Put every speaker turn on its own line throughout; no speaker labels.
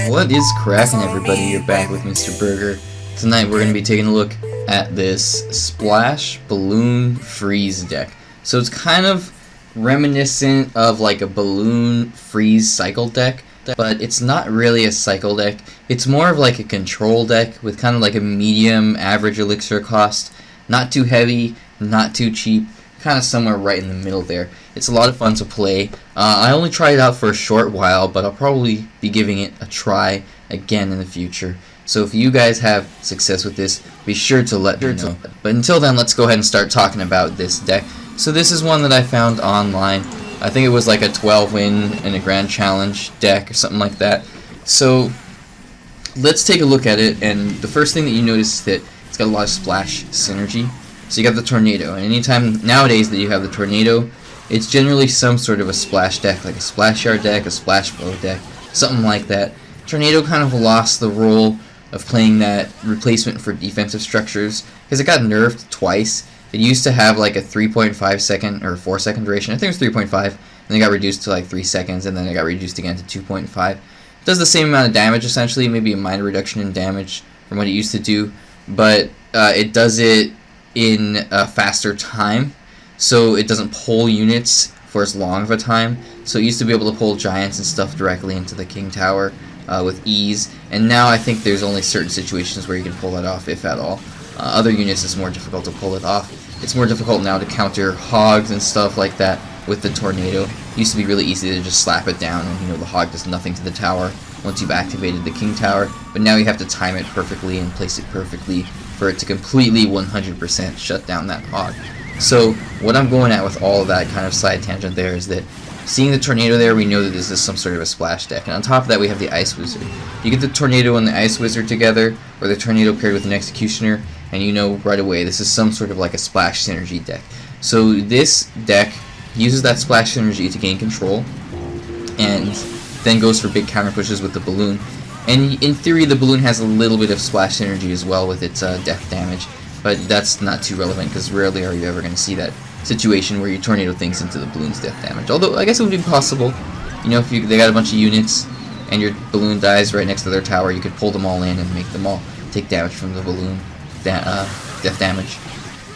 What is cracking, everybody? You're back with Mr. Berger. Tonight we're going to be taking a look at this SplashLoon Feeze deck. So it's kind of reminiscent of like a balloon freeze cycle deck, but it's not really a cycle deck. It's more of like a control deck with kind of like a medium average elixir cost. Not too heavy, not too cheap, kind of somewhere right in the middle there. It's a lot of fun to play. I only tried it out for a short while, but I'll probably be giving it a try again in the future. So if you guys have success with this, be sure to let me know. But until then, let's go ahead and start talking about this deck. So this is one that I found online. I think it was like a 12-win in a grand challenge deck or something like that. So let's take a look at it, and the first thing that you notice is that it's got a lot of splash synergy. So you got the tornado, and anytime nowadays that you have the tornado, it's generally some sort of a splash deck, like a splash yard deck, a splash bow deck, something like that. Tornado kind of lost the role of playing that replacement for defensive structures because it got nerfed twice. It used to have like a 3.5 second or 4 second duration. I think it was 3.5, and then it got reduced to like 3 seconds, and then it got reduced again to 2.5. It does the same amount of damage essentially, maybe a minor reduction in damage from what it used to do, but it does it in a faster time, so it doesn't pull units for as long of a time. So it used to be able to pull giants and stuff directly into the king tower with ease, and now I think there's only certain situations where you can pull that off, if at all. Other units it's more difficult to pull it off. It's more difficult now to counter hogs and stuff like that with the tornado. It used to be really easy to just slap it down and the hog does nothing to the tower once you've activated the king tower, but now you have to time it perfectly and place it perfectly for it to completely 100% shut down that hog. So what I'm going at with all of that kind of side tangent there is that seeing the tornado there, we know that this is some sort of a splash deck, and on top of that we have the ice wizard. You get the tornado and the ice wizard together, or the tornado paired with an executioner, and you know right away this is some sort of like a splash synergy deck. So this deck uses that splash synergy to gain control, and then goes for big counter pushes with the balloon. And in theory, the balloon has a little bit of splash synergy as well with its death damage, but that's not too relevant because rarely are you ever going to see that situation where you tornado things into the balloon's death damage. Although I guess it would be possible, if they got a bunch of units and your balloon dies right next to their tower, you could pull them all in and make them all take damage from the balloon death damage.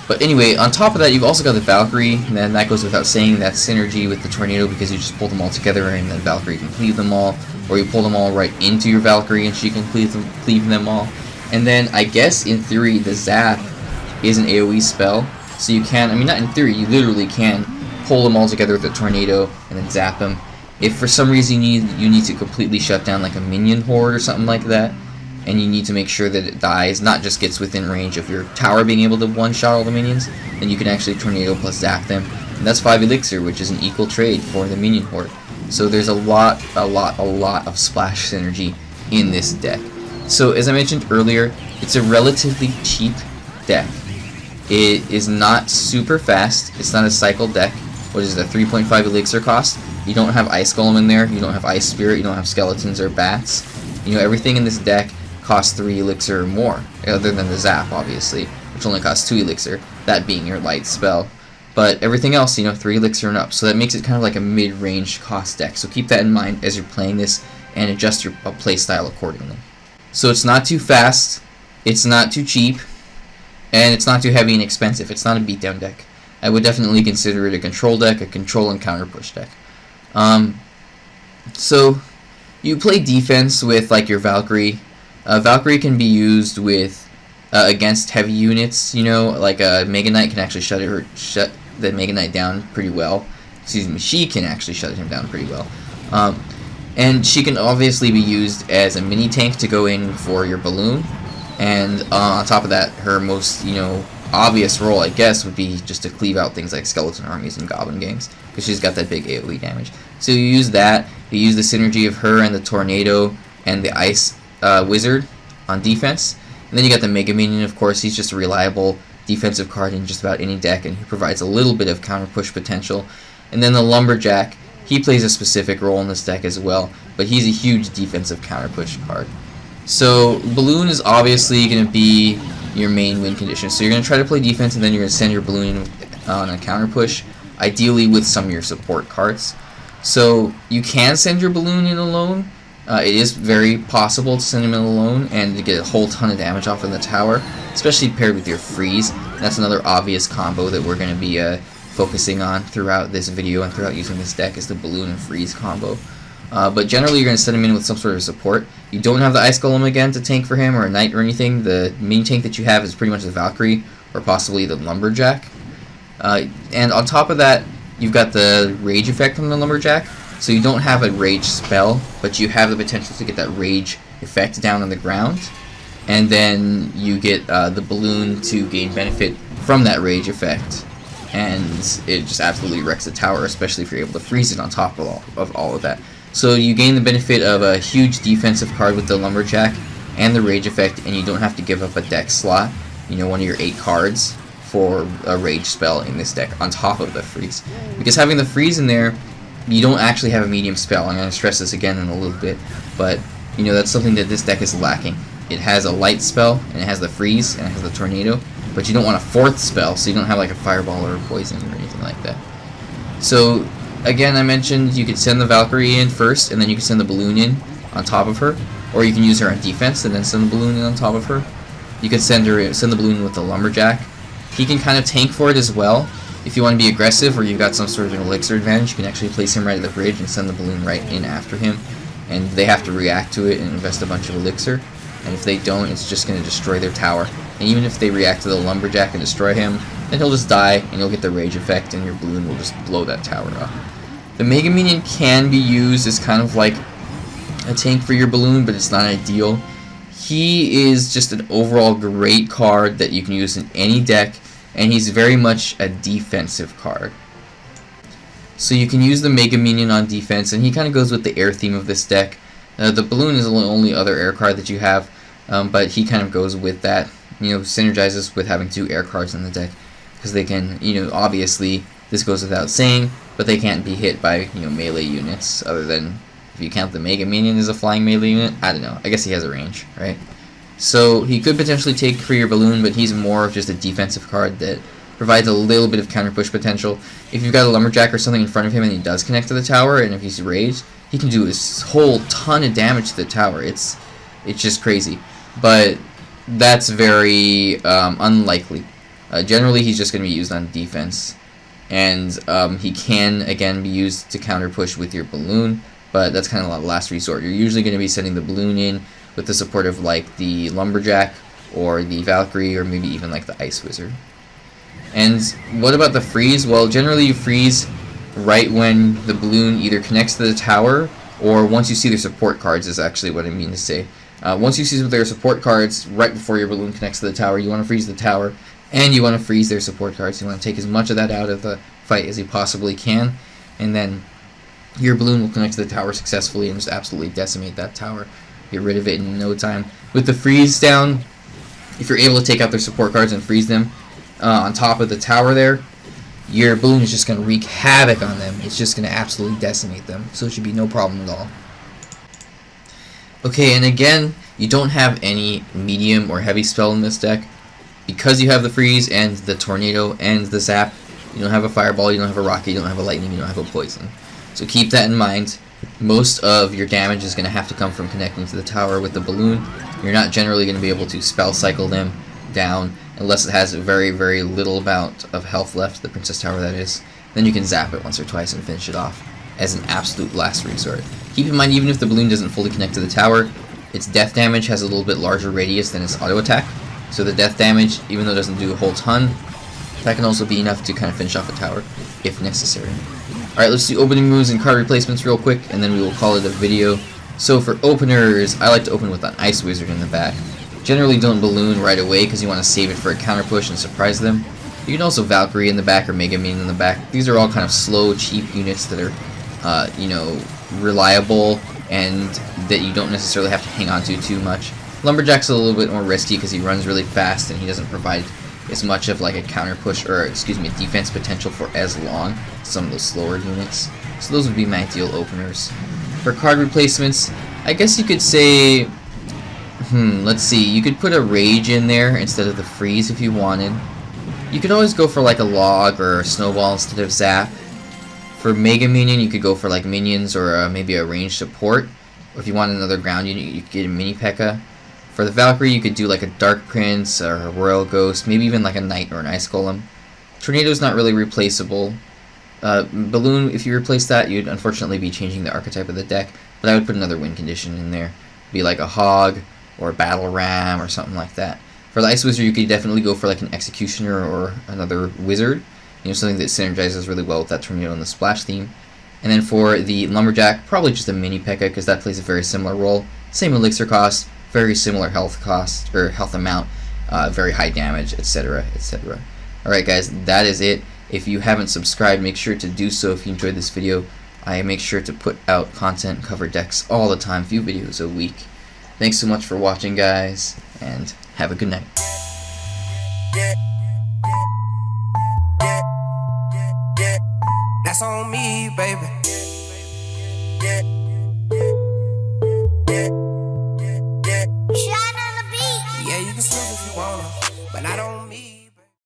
But anyway, on top of that, you've also got the Valkyrie, and then that goes without saying, that synergy with the tornado because you just pull them all together and then Valkyrie can cleave them all, or you pull them all right into your Valkyrie and she can cleave them all. And then I guess in theory the zap is an AoE spell, so you can, not in theory, you literally can pull them all together with the tornado and then zap them. If for some reason you need to completely shut down like a minion horde or something like that, and you need to make sure that it dies, not just gets within range of your tower being able to one-shot all the minions, then you can actually tornado plus zap them. And that's 5 elixir, which is an equal trade for the minion horde. So there's a lot of splash synergy in this deck. So as I mentioned earlier, it's a relatively cheap deck. It is not super fast. It's not a cycle deck. What is it, a 3.5 elixir cost? You don't have ice golem in there. You don't have ice spirit. You don't have skeletons or bats. Everything in this deck costs 3 elixir or more, other than the zap, obviously, which only costs 2 elixir, that being your light spell. But everything else, 3 elixir and up, so that makes it kind of like a mid-range cost deck. So keep that in mind as you're playing this and adjust your playstyle accordingly. So it's not too fast, it's not too cheap, and it's not too heavy and expensive. It's not a beatdown deck. I would definitely consider it a control deck, a control and counter push deck. So you play defense with like your Valkyrie. Valkyrie can be used with against heavy units. Like a Mega Knight can actually shut the Mega Knight down pretty well. Excuse me, she can actually shut him down pretty well. And she can obviously be used as a mini tank to go in for your balloon. And on top of that, her most obvious role, I guess, would be just to cleave out things like skeleton armies and goblin gangs, because she's got that big AoE damage. So you use that. You use the synergy of her and the tornado and the ice wizard on defense. And then you got the Mega Minion, of course. He's just a reliable defensive card in just about any deck, and he provides a little bit of counter push potential. And then the Lumberjack, he plays a specific role in this deck as well, but he's a huge defensive counter push card. So balloon is obviously going to be your main win condition. So you're going to try to play defense, and then you're going to send your balloon on a counter push, ideally with some of your support cards. So you can send your balloon in alone. It is very possible to send him in alone and to get a whole ton of damage off of the tower, especially paired with your freeze. That's another obvious combo that we're going to be focusing on throughout this video and throughout using this deck, is the balloon and freeze combo. But generally you're going to send him in with some sort of support. You don't have the Ice Golem again to tank for him, or a Knight or anything. The main tank that you have is pretty much the Valkyrie, or possibly the Lumberjack. And on top of that, you've got the Rage effect from the Lumberjack. So you don't have a Rage spell, but you have the potential to get that Rage effect down on the ground. And then you get the balloon to gain benefit from that Rage effect. And it just absolutely wrecks the tower, especially if you're able to freeze it on top of all of that. So you gain the benefit of a huge defensive card with the Lumberjack and the Rage effect, and you don't have to give up a deck slot, you know, one of your 8 cards, for a Rage spell in this deck on top of the freeze. Because having the freeze in there, you don't actually have a medium spell. I'm going to stress this again in a little bit, but you know, that's something that this deck is lacking. It has a light spell, and it has the freeze, and it has the tornado, but you don't want a 4th spell, so you don't have like a fireball or a poison or anything like that. So again, I mentioned you could send the Valkyrie in first, and then you can send the balloon in on top of her, or you can use her on defense and then send the balloon in on top of her. You could send the balloon with the Lumberjack. He can kind of tank for it as well. If you want to be aggressive, or you've got some sort of an elixir advantage, you can actually place him right at the bridge and send the balloon right in after him, and they have to react to it and invest a bunch of elixir, and if they don't, it's just going to destroy their tower. And even if they react to the Lumberjack and destroy him, then he'll just die, and you'll get the Rage effect, and your balloon will just blow that tower up. The Mega Minion can be used as kind of like a tank for your balloon, but it's not ideal. He is just an overall great card that you can use in any deck, and he's very much a defensive card. So you can use the Mega Minion on defense, and he kind of goes with the air theme of this deck. The balloon is the only other air card that you have, but he kind of goes with that, you know, synergizes with having 2 air cards in the deck, because they can, you know, obviously this goes without saying, but they can't be hit by, you know, melee units, other than if you count the Mega Minion as a flying melee unit. I don't know, I guess he has a range, right? So he could potentially take for your balloon, but he's more of just a defensive card that provides a little bit of counter push potential. If you've got a Lumberjack or something in front of him and he does connect to the tower, and if he's raged, he can do a whole ton of damage to the tower. It's just crazy. But that's very unlikely. Generally, he's just going to be used on defense. And he can, again, be used to counter push with your balloon, but that's kind of a last resort. You're usually going to be sending the balloon in with the support of like the Lumberjack or the Valkyrie, or maybe even like the Ice Wizard. And what about the freeze? Well, generally you freeze right when the balloon either connects to the tower, or once you see their support cards, is actually what I mean to say. Once you see their support cards right before your balloon connects to the tower, you want to freeze the tower, and you want to freeze their support cards. You want to take as much of that out of the fight as you possibly can, and then your balloon will connect to the tower successfully and just absolutely decimate that tower. Get rid of it in no time. With the freeze down, if you're able to take out their support cards and freeze them on top of the tower there, your balloon is just going to wreak havoc on them. It's just going to absolutely decimate them. So it should be no problem at all. Okay, and again, you don't have any medium or heavy spell in this deck. Because you have the freeze and the tornado and the zap, you don't have a fireball, you don't have a rocket, you don't have a lightning, you don't have a poison. So keep that in mind. Most of your damage is going to have to come from connecting to the tower with the balloon. You're not generally going to be able to spell cycle them down unless it has a very, very little amount of health left, the Princess Tower that is. Then you can zap it once or twice and finish it off as an absolute last resort. Keep in mind, even if the balloon doesn't fully connect to the tower, its death damage has a little bit larger radius than its auto attack. So the death damage, even though it doesn't do a whole ton, that can also be enough to kind of finish off a tower if necessary. Alright, let's do opening moves and card replacements real quick, and then we will call it a video. So for openers, I like to open with an Ice Wizard in the back. Generally don't balloon right away because you want to save it for a counter push and surprise them. You can also Valkyrie in the back or Mega Minion in the back. These are all kind of slow, cheap units that are, you know, reliable and that you don't necessarily have to hang on to too much. Lumberjack's a little bit more risky because he runs really fast and he doesn't provide as much of like a counter push, or excuse me, defense potential for as long as some of those slower units. So those would be my ideal openers. For card replacements, I guess you could say, let's see, you could put a Rage in there instead of the Freeze if you wanted. You could always go for like a Log or a Snowball instead of Zap. For Mega Minion, you could go for like minions or maybe a ranged support. Or if you want another ground unit, you could get a mini P.E.K.K.A. For the Valkyrie, you could do like a Dark Prince or a Royal Ghost, maybe even like a Knight or an Ice Golem. Tornado's not really replaceable. Balloon, if you replace that, you'd unfortunately be changing the archetype of the deck, but I would put another win condition in there. Be like a Hog or a Battle Ram or something like that. For the Ice Wizard, you could definitely go for like an Executioner or another Wizard. You know, something that synergizes really well with that Tornado and the Splash theme. And then for the Lumberjack, probably just a mini P.E.K.K.A. because that plays a very similar role. Same elixir cost, very similar health cost, or health amount, very high damage, etc., etc. Alright guys, that is it. If you haven't subscribed, make sure to do so if you enjoyed this video. I make sure to put out content, cover decks all the time, few videos a week. Thanks so much for watching, guys, and have a good night.
That's on me, baby. Yeah, you can slip if you wanna, but not on me.